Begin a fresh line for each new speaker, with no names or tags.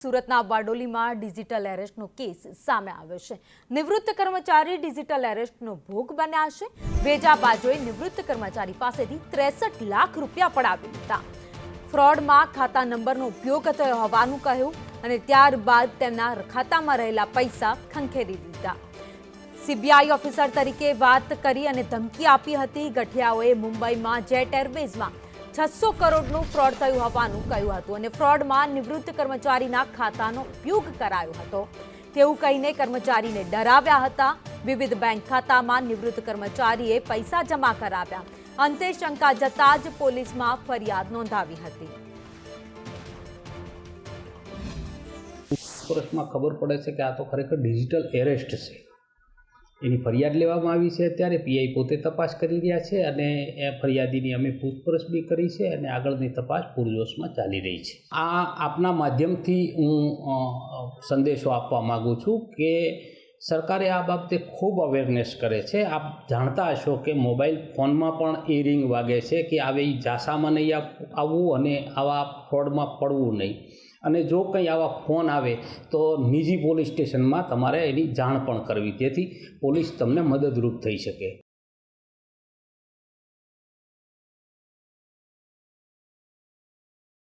સુરતના બારડોલીમાં digital એરેસ્ટનો case સામે આવ્યો છે। નિવૃત્ત કર્મચારી ડિજિટલ એરેસ્ટનો ભોગ બન્યા છે। વેજા બાજુએ નિવૃત્ત કર્મચારી પાસેથી 63 લાખ રૂપિયા પડાવી લીધા। ફ્રોડમાં ખાતા નંબરનો ઉપયોગ થયો હોવાનું કહ્યું અને ત્યારબાદ તેમના ખાતામાં રહેલા પૈસા ખંખેરી દીધા। સીબીઆઈ ઓફિસર તરીકે વાત કરી અને ધમકી આપી હતી। ગઠિયાઓએ મુંબઈમાં જેટ એરવેઝમાં 600 કરોડનું ફ્રોડ થયું હોવાનું કહ્યું હતું અને ફ્રોડમાં નિવૃત્ત કર્મચારીના ખાતાનો ઉપયોગ કરાયો હતો તેવું કહીને કર્મચારીને ડરાવ્યા હતા। વિવિધ બેંક ખાતામાં નિવૃત્ત કર્મચારીએ પૈસા જમા કરાવ્યા। અંતે શંકા જતા જ પોલીસમાં ફરિયાદ નોંધાવી હતી।
પૂછપરછમાં ખબર પડે છે કે આ તો ખરેખર ડિજિટલ એરેસ્ટ છે। એની ફરિયાદ લેવામાં આવી છે। અત્યારે પીઆઈ પોતે તપાસ કરી રહ્યા છે અને એ ફરિયાદીની અમે પૂછપરછ બી કરી છે અને આગળની તપાસ પૂરજોશમાં ચાલી રહી છે। આ આપના માધ્યમથી હું સંદેશો આપવા માગું છું કે સરકારે આ બાબતે ખૂબ અવેરનેસ કરે છે। આપ જાણતા હશો કે મોબાઈલ ફોનમાં પણ એ રિંગ વાગે છે કે આવી જાસામાં નહીં આવવું અને આવા ફ્રોડમાં પડવું નહીં। અને જો કંઈ આવા ફોન આવે તો નિજી પોલીસ સ્ટેશનમાં તમારે એની જાણ પણ કરવી જેથી પોલીસ તમને મદદરૂપ થઈ શકે।